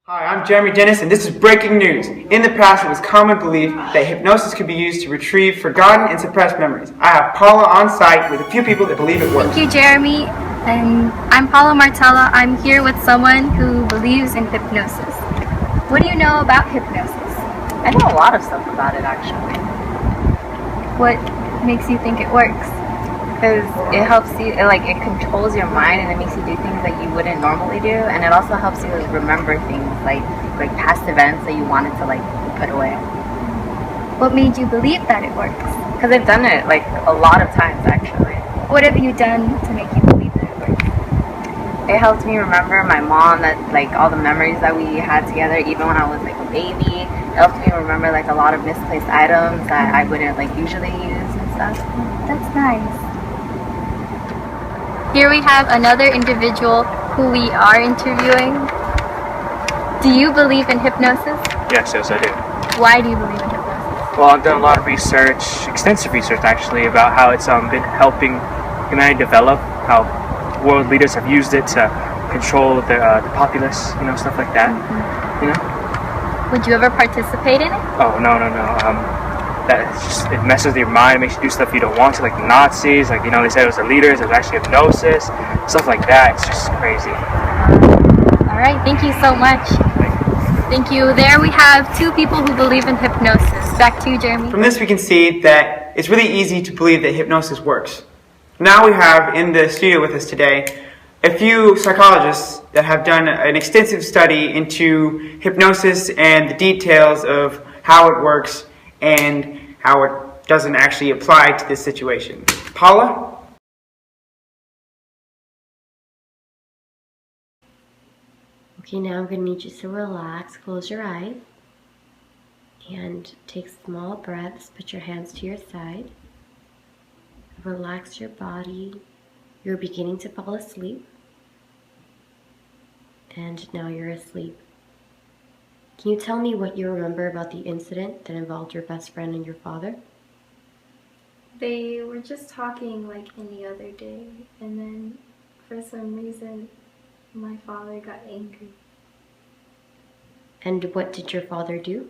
Hi, I'm Jeremy Dennis, and this is breaking news. In the past, it was common belief that hypnosis could be used to retrieve forgotten and suppressed memories. I have Paula on site with a few people that believe it works. Thank you, Jeremy. And I'm Paula Martella. I'm here with someone who believes in hypnosis. What do you know about hypnosis? I know a lot of stuff about it, actually. What makes you think it works? Because it helps you, it controls your mind and it makes you do things that you wouldn't normally do. And it also helps you remember things like past events that you wanted to put away. What made you believe that it works? Because I've done it a lot of times, actually. What have you done to make you believe that it works? It helped me remember my mom, that all the memories that we had together, even when I was a baby. It helped me remember a lot of misplaced items that I wouldn't usually use and stuff. That's nice. Here we have another individual who we are interviewing. Do you believe in hypnosis? Yes, I do. Why do you believe in hypnosis? Well, I've done a lot of research, extensive research actually, about how it's been helping humanity develop, how world leaders have used it to control the populace, stuff like that. Mm-hmm. Would you ever participate in it? Oh, no. It messes with your mind, makes you do stuff you don't want to, like the Nazis, they said it was the leaders, it was actually hypnosis, stuff like that. It's just crazy. All right, thank you so much. Thank you. There we have two people who believe in hypnosis. Back to you, Jeremy. From this, we can see that it's really easy to believe that hypnosis works. Now we have in the studio with us today a few psychologists that have done an extensive study into hypnosis and the details of how it works and how it doesn't actually apply to this situation. Paula? Okay, now I'm going to need you to relax, close your eyes, and take small breaths. Put your hands to your side. Relax your body. You're beginning to fall asleep. And now you're asleep. Can you tell me what you remember about the incident that involved your best friend and your father? They were just talking like any other day, and then for some reason my father got angry. And what did your father do?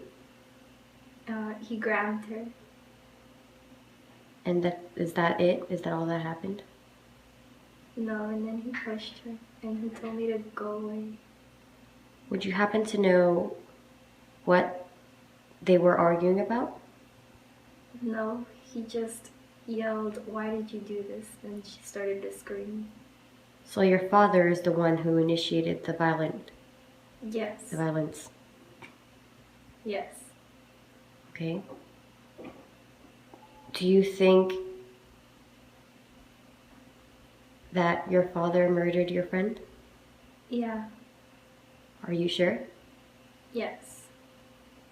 He grabbed her. And is that it? Is that all that happened? No, and then he pushed her, and he told me to go away. Would you happen to know what they were arguing about? No, he just yelled, "Why did you do this?" And she started to scream. So your father is the one who initiated the violence. Yes. Yes. Okay. Do you think that your father murdered your friend? Yeah. Are you sure? Yes.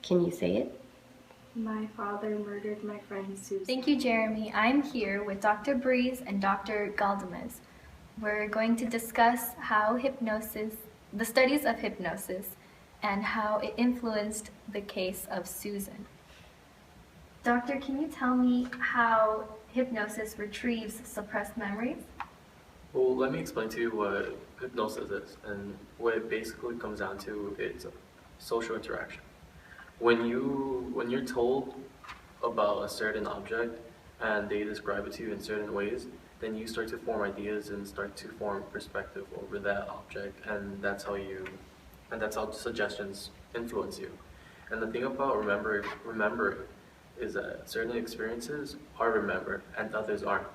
Can you say it? My father murdered my friend Susan. Thank you, Jeremy. I'm here with Dr. Breeze and Dr. Galdamez. We're going to discuss how the studies of hypnosis, and how it influenced the case of Susan. Doctor, can you tell me how hypnosis retrieves suppressed memories? Well, let me explain to you what hypnosis is, and what it basically comes down to is social interaction. When you're told about a certain object and they describe it to you in certain ways, then you start to form ideas and start to form perspective over that object, and that's how suggestions influence you. And the thing about remembering is that certain experiences are remembered and others aren't.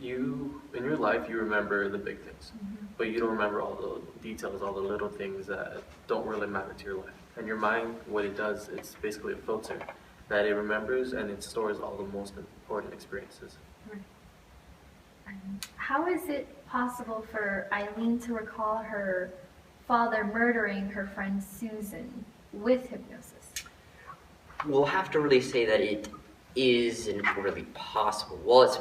In your life, you remember the big things, but you don't remember all the details, all the little things that don't really matter to your life. And your mind, what it does, it's basically a filter that it remembers, and it stores all the most important experiences. How is it possible for Eileen to recall her father murdering her friend Susan with hypnosis? We'll have to really say that it isn't really possible. Well, it's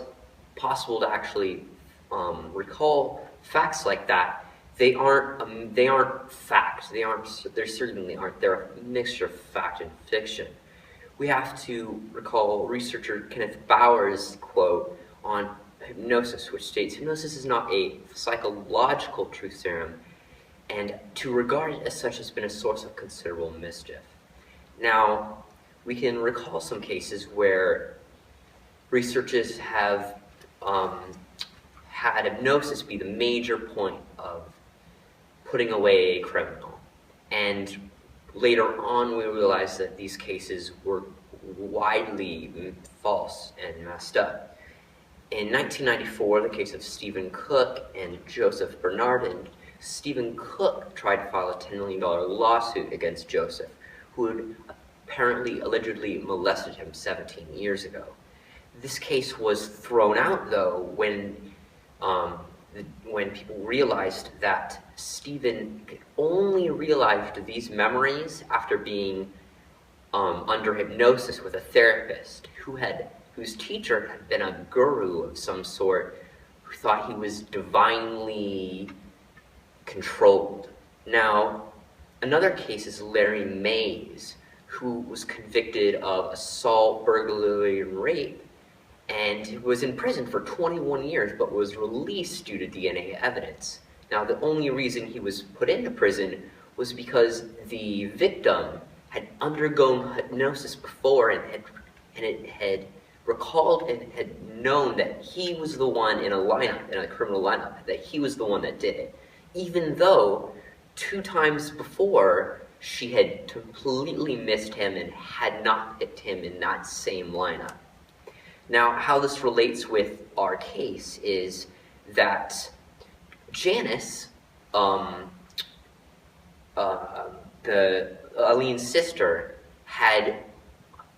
possible to actually recall facts like that. They aren't facts. They certainly aren't. They're a mixture of fact and fiction. We have to recall researcher Kenneth Bauer's quote on hypnosis, which states, "Hypnosis is not a psychological truth serum. and to regard it as such has been a source of considerable mischief. Now, we can recall some cases where researchers have had hypnosis be the major point of putting away a criminal. And later on, we realized that these cases were widely false and messed up. In 1994, the case of Stephen Cook and Joseph Bernardin, Stephen Cook tried to file a $10 million lawsuit against Joseph, who had apparently allegedly molested him 17 years ago. This case was thrown out, though, when people realized that Stephen only realized these memories after being under hypnosis with a therapist whose teacher had been a guru of some sort who thought he was divinely controlled. Now, another case is Larry Mays, who was convicted of assault, burglary, and rape, and was in prison for 21 years but was released due to DNA evidence. Now, the only reason he was put into prison was because the victim had undergone hypnosis before and it had recalled and had known that he was the one in a criminal lineup, that he was the one that did it, even though 2 times before she had completely missed him and had not picked him in that same lineup. Now, how this relates with our case is that Janice, Eileen's sister, had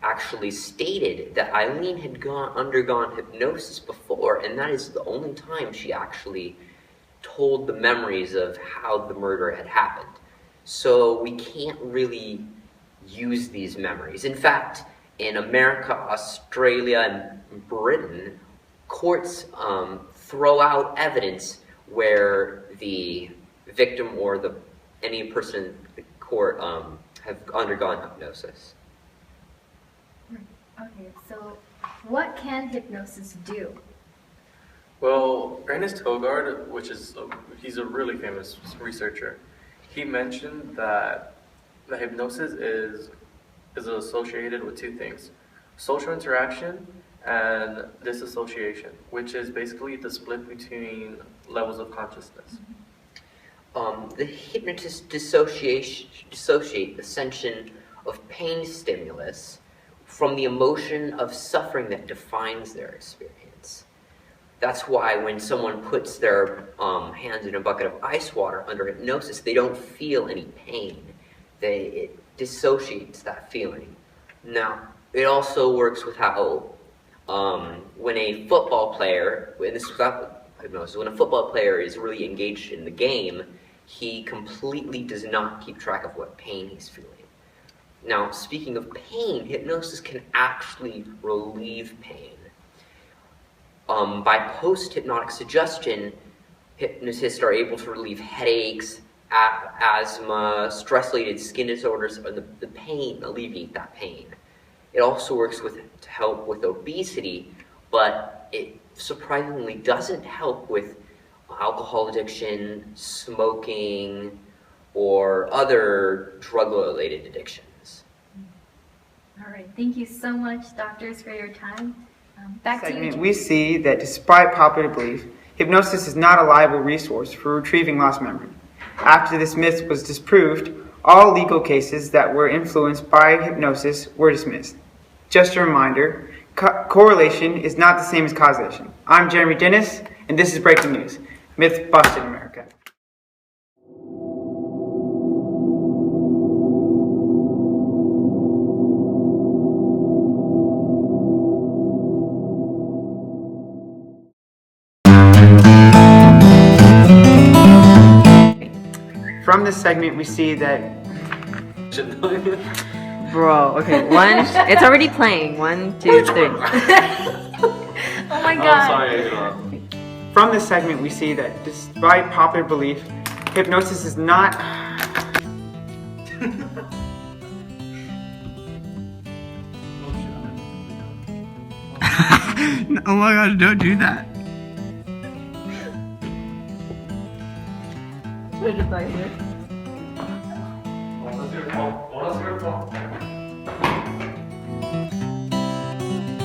actually stated that Eileen had undergone hypnosis before, and that is the only time she actually told the memories of how the murder had happened. So we can't really use these memories. In fact, in America, Australia, and Britain, courts throw out evidence where the victim or any person in the court have undergone hypnosis. Okay, so what can hypnosis do? Well, Ernest Hogard, he's a really famous researcher, he mentioned that the hypnosis is associated with 2 things: social interaction and disassociation, which is basically the split between levels of consciousness. The hypnotists dissociate the sensation of pain stimulus from the emotion of suffering that defines their experience. That's why when someone puts their hands in a bucket of ice water under hypnosis, they don't feel any pain. It dissociates that feeling. Now, it also works with how when a football player, and this is without hypnosis, when a football player is really engaged in the game, he completely does not keep track of what pain he's feeling. Now, speaking of pain, hypnosis can actually relieve pain. By post-hypnotic suggestion, hypnotists are able to relieve headaches, asthma, stress-related skin disorders, or the pain, alleviate that pain. It also works to help with obesity, but it surprisingly doesn't help with alcohol addiction, smoking, or other drug-related addictions. All right, thank you so much, doctors, for your time. Back to you. We see that despite popular belief, hypnosis is not a reliable resource for retrieving lost memory. After this myth was disproved, all legal cases that were influenced by hypnosis were dismissed. Just a reminder, correlation is not the same as causation. I'm Jeremy Dennis, and this is Breaking News. Myth busted in America. From this segment, we see that... Bro, okay, it's already playing. 1, 2, 3. Oh my god. I'm sorry. From this segment, we see that despite popular belief, hypnosis is not... Oh my god, don't do that. I just thought you were. 원하시는 거.